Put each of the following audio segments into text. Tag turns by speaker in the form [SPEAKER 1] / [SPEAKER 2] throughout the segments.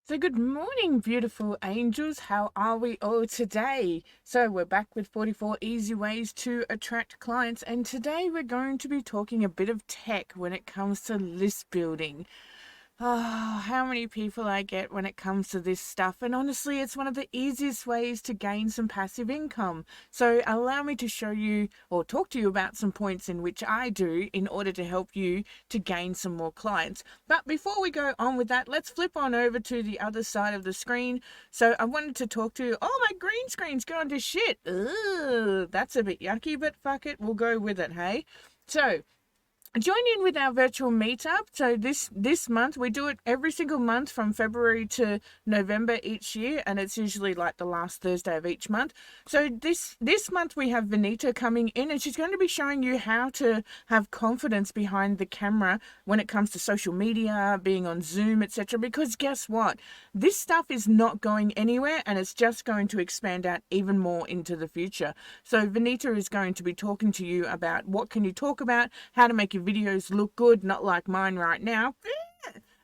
[SPEAKER 1] So, good morning, beautiful angels. How are we all today? So, we're back with 44 easy ways to attract clients, and today we're going to be talking a bit of tech when it comes to list building. Oh, how many people I get when it comes to this stuff. And honestly, it's one of the easiest ways to gain some passive income. So allow me to show you or talk to you about some points in which I do in order to help you to gain some more clients. But before we go on with that, let's flip on over to the other side of the screen. So I wanted to talk to you. Oh, my green screen's gone to shit. Ugh, that's a bit yucky, but fuck it. We'll go with it, hey? So join in with our virtual meetup. So this month we do it every single month from February to November each year, and it's usually like the last Thursday of each month. So this month we have Vanita coming in, and she's going to be showing you how to have confidence behind the camera when it comes to social media, being on Zoom, etc. Because guess what? This stuff is not going anywhere, and it's just going to expand out even more into the future. So Vanita is going to be talking to you about what can you talk about, how to make your videos look good, not like mine right now,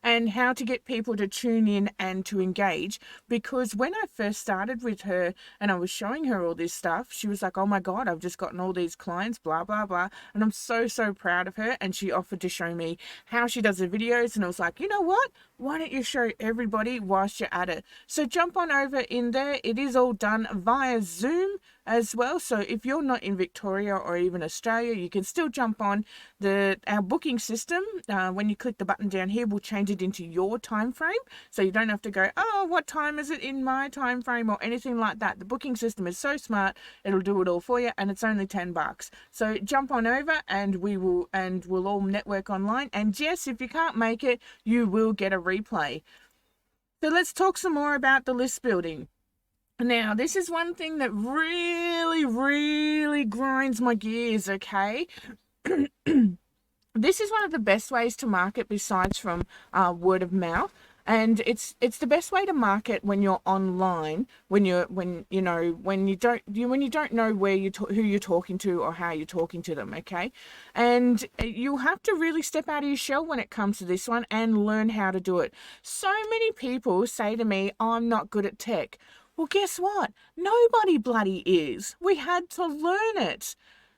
[SPEAKER 1] and how to get people to tune in and to engage. Because when I first started with her and I was showing her all this stuff, she was like, oh my God, I've just gotten all these clients, blah, blah, blah. And I'm so, so proud of her. And she offered to show me how she does her videos. And I was like, you know what? Why don't you show everybody whilst you're at it? So jump on over in there. It is all done via Zoom as well. So if you're not in Victoria or even Australia, you can still jump on our booking system. When you click the button down here, we'll change it into your time frame. So you don't have to go, oh, what time is it in my time frame or anything like that. The booking system is so smart. It'll do it all for you, and it's only $10. So jump on over and we'll all network online. And yes, if you can't make it, you will get a replay. So let's talk some more about the list building. Now, this is one thing that really, really grinds my gears, okay? This is one of the best ways to market besides from word of mouth. And it's the best way to market when you're online, when you don't know who you're talking to or how you're talking to them, okay? And you'll have to really step out of your shell when it comes to this one and learn how to do it. So many people say to me, I'm not good at tech. Well, guess what? Nobody bloody is. We had to learn it.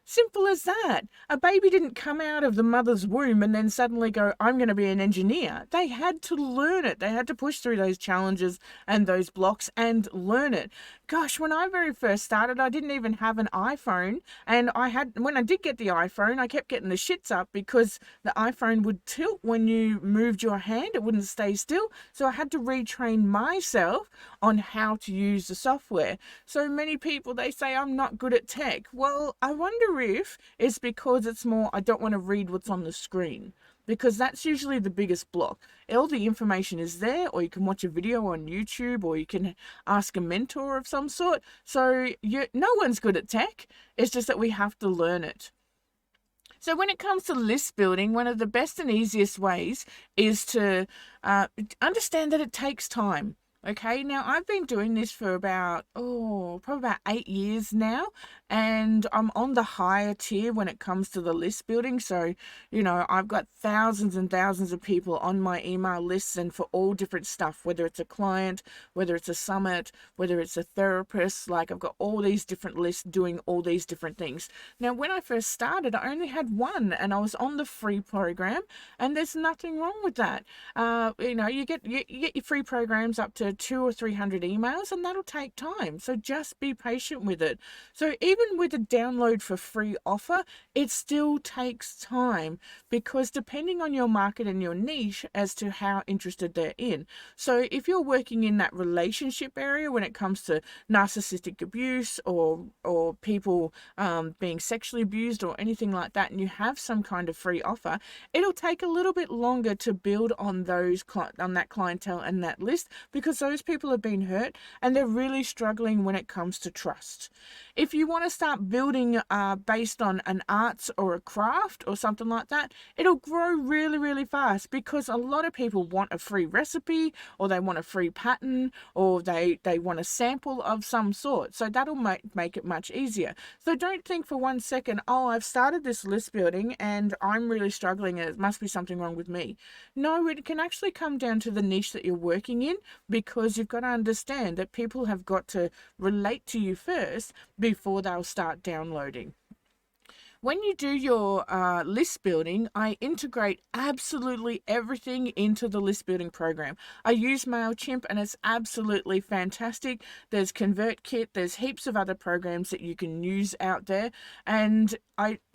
[SPEAKER 1] Simple as that. A baby didn't come out of the mother's womb and then suddenly go, I'm going to be an engineer. They had to learn it. They had to push through those challenges and those blocks and learn it. Gosh, when I very first started, I didn't even have an iPhone. And when I did get the iPhone, I kept getting the shits up because the iPhone would tilt when you moved your hand. It wouldn't stay still. So I had to retrain myself on how to use the software. So many people, they say I'm not good at tech. Well, I wonder if it's because it's more, I don't want to read what's on the screen, because that's usually the biggest block. All the information is there, or you can watch a video on YouTube, or you can ask a mentor of some sort. So no one's good at tech. It's just that we have to learn it. So when it comes to list building, one of the best and easiest ways is to understand that it takes time. Okay, now I've been doing this for probably about 8 years now, and I'm on the higher tier when it comes to the list building. So, I've got thousands and thousands of people on my email lists, and for all different stuff, whether it's a client, whether it's a summit, whether it's a therapist, like I've got all these different lists doing all these different things. Now, when I first started, I only had one, and I was on the free program, and there's nothing wrong with that. You get your free programs up to 200 or 300 emails, and that'll take time. So just be patient with it. So even with a download for free offer, it still takes time, because depending on your market and your niche as to how interested they're in. So if you're working in that relationship area when it comes to narcissistic abuse or people being sexually abused or anything like that, and you have some kind of free offer, it'll take a little bit longer to build on that clientele and that list, because because those people have been hurt and they're really struggling when it comes to trust. If you want to start building based on an arts or a craft or something like that, it'll grow really, really fast because a lot of people want a free recipe, or they want a free pattern, or they want a sample of some sort. So that'll make it much easier. So don't think for 1 second, oh, I've started this list building and I'm really struggling and it must be something wrong with me. No, it can actually come down to the niche that you're working in, because you've got to understand that people have got to relate to you first before they'll start downloading. When you do your list building, I integrate absolutely everything into the list building program. I use MailChimp and it's absolutely fantastic. There's ConvertKit, there's heaps of other programs that you can use out there, and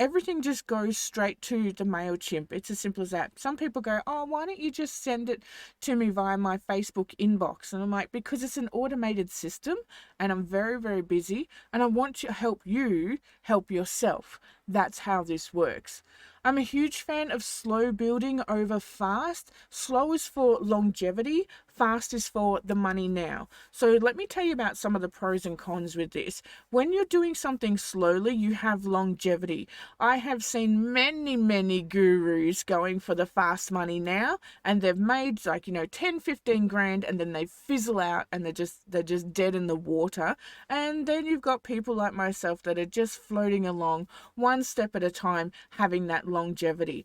[SPEAKER 1] everything just goes straight to the MailChimp. It's as simple as that. Some people go, oh, why don't you just send it to me via my Facebook inbox? And I'm like, because it's an automated system and I'm very, very busy and I want to help you help yourself. That's how this works. I'm a huge fan of slow building over fast. Slow is for longevity, fast is for the money now. So let me tell you about some of the pros and cons with this. When you're doing something slowly, you have longevity. I have seen many, many gurus going for the fast money now, and they've made 10, 15 grand, and then they fizzle out and they're just dead in the water. And then you've got people like myself that are just floating along one step at a time, having that longevity.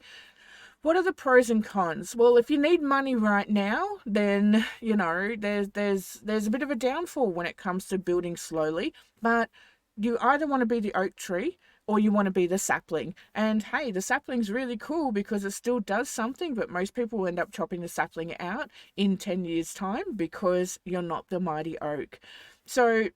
[SPEAKER 1] What are the pros and cons? Well, if you need money right now, then there's a bit of a downfall when it comes to building slowly. But you either want to be the oak tree or you want to be the sapling. And hey, the sapling's really cool because it still does something, but most people end up chopping the sapling out in 10 years' time because you're not the mighty oak. So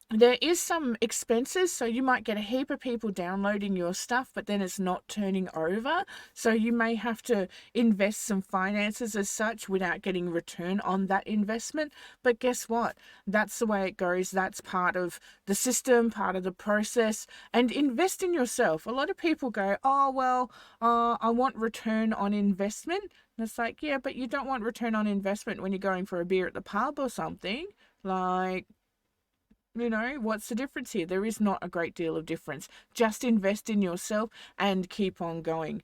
[SPEAKER 1] there is some expenses, so you might get a heap of people downloading your stuff, but then it's not turning over. So you may have to invest some finances as such without getting return on that investment. But guess what? That's the way it goes. That's part of the system, part of the process. And invest in yourself. A lot of people go, oh, well, I want return on investment. And it's like, yeah, but you don't want return on investment when you're going for a beer at the pub or something. Like, what's the difference here? There is not a great deal of difference. Just invest in yourself and keep on going.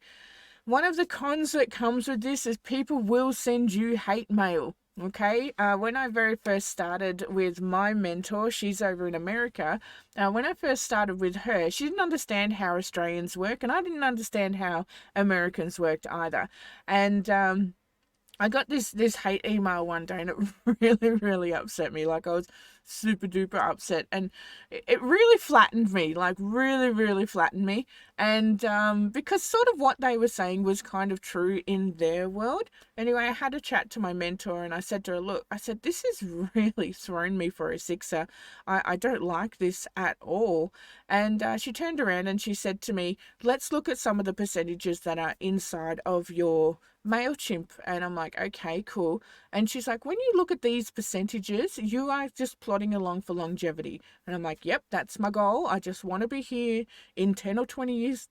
[SPEAKER 1] One of the cons that comes with this is people will send you hate mail. Okay, when I very first started with my mentor, she's over in America. When I first started with her, she didn't understand how Australians work, and I didn't understand how Americans worked either. And I got this hate email one day, and it really, really upset me. Like, I was super duper upset, and it really flattened me, like really, really flattened me. And because sort of what they were saying was kind of true in their world. Anyway, I had a chat to my mentor and I said to her, look, I said, this has really thrown me for a sixer. I don't like this at all. And she turned around and she said to me, let's look at some of the percentages that are inside of your MailChimp. And I'm like, okay, cool. And she's like, when you look at these percentages, you are just plotting along for longevity. And I'm like, yep, that's my goal. I just want to be here in 10 or 20 years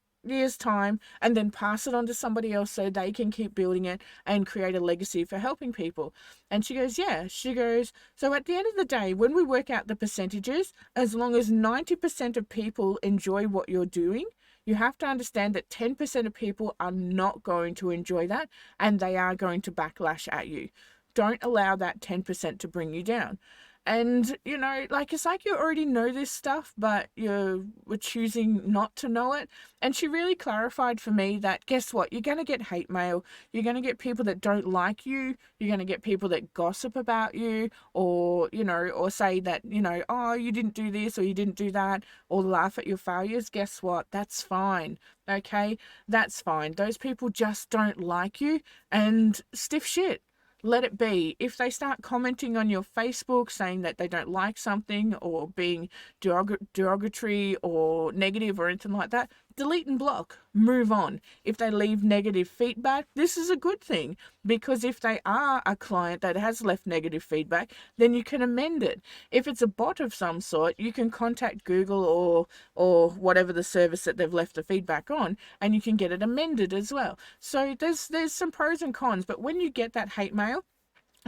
[SPEAKER 1] time, and then pass it on to somebody else so they can keep building it and create a legacy for helping people. And she goes, yeah. She goes, so at the end of the day, when we work out the percentages, as long as 90% of people enjoy what you're doing, you have to understand that 10% of people are not going to enjoy that, and they are going to backlash at you. Don't allow that 10% to bring you down. And, it's like you already know this stuff, but you were choosing not to know it. And she really clarified for me that, guess what? You're going to get hate mail. You're going to get people that don't like you. You're going to get people that gossip about you, or, or say that, oh, you didn't do this or you didn't do that, or laugh at your failures. Guess what? That's fine. Okay? That's fine. Those people just don't like you, and stiff shit. Let it be. If they start commenting on your Facebook saying that they don't like something or being derogatory or negative or anything like that, delete and block. Move on. If they leave negative feedback, this is a good thing, because if they are a client that has left negative feedback, then you can amend it. If it's a bot of some sort, you can contact Google or whatever the service that they've left the feedback on, and you can get it amended as well. So there's some pros and cons, but when you get that hate mail,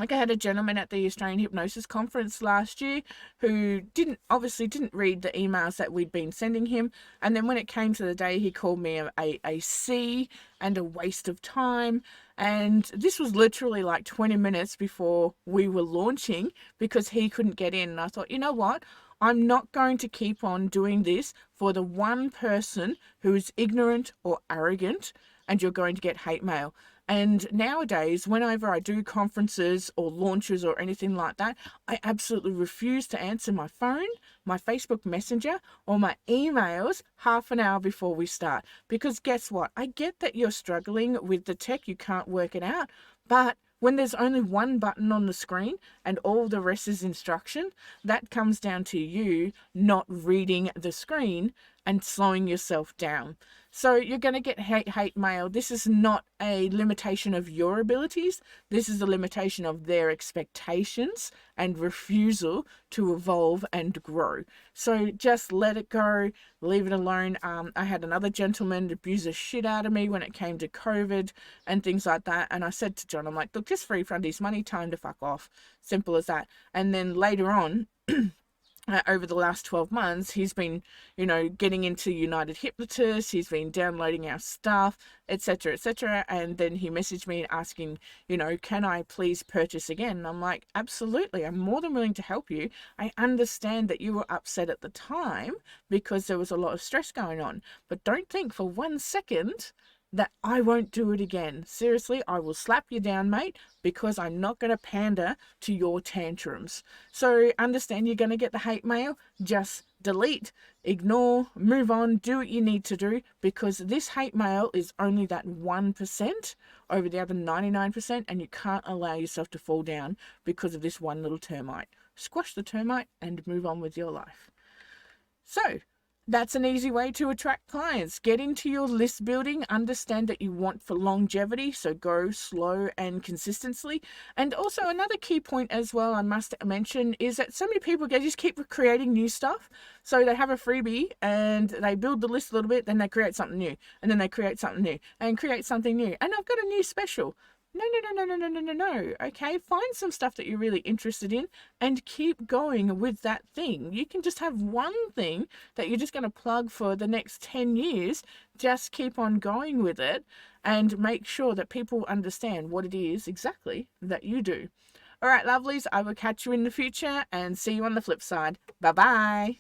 [SPEAKER 1] Like I had a gentleman at the Australian Hypnosis Conference last year who obviously didn't read the emails that we'd been sending him. And then when it came to the day, he called me a C and a waste of time. And this was literally like 20 minutes before we were launching because he couldn't get in. And I thought, you know what? I'm not going to keep on doing this for the one person who is ignorant or arrogant, and you're going to get hate mail. And nowadays, whenever I do conferences or launches or anything like that, I absolutely refuse to answer my phone, my Facebook Messenger, or my emails half an hour before we start. Because guess what? I get that you're struggling with the tech, you can't work it out, but when there's only one button on the screen and all the rest is instruction, that comes down to you not reading the screen and slowing yourself down. So you're going to get hate mail. This is not a limitation of your abilities. This is a limitation of their expectations and refusal to evolve and grow. So just let it go, leave it alone. I had another gentleman abuse the shit out of me when it came to COVID and things like that. And I said to John, I'm like, look, just refund his money, time to fuck off. Simple as that. And then later on, over the last 12 months, he's been, getting into United Hypnotist, he's been downloading our stuff, etc., etc. And then he messaged me asking, can I please purchase again? And I'm like, absolutely, I'm more than willing to help you. I understand that you were upset at the time because there was a lot of stress going on, but don't think for 1 second that I won't do it again. Seriously, I will slap you down, mate, because I'm not going to pander to your tantrums. So understand you're going to get the hate mail. Just delete, ignore, move on, do what you need to do, because this hate mail is only that 1% over the other 99%, and you can't allow yourself to fall down because of this one little termite. Squash the termite and move on with your life. So, that's an easy way to attract clients. Get into your list building, understand that you want for longevity, so go slow and consistently. And also another key point as well I must mention is that so many people just keep creating new stuff. So they have a freebie and they build the list a little bit, then they create something new, and then they create something new, and create something new. And I've got a new special. No. Okay, find some stuff that you're really interested in and keep going with that thing. You can just have one thing that you're just going to plug for the next 10 years. Just keep on going with it and make sure that people understand what it is exactly that you do. All right, lovelies, I will catch you in the future and see you on the flip side. Bye-bye.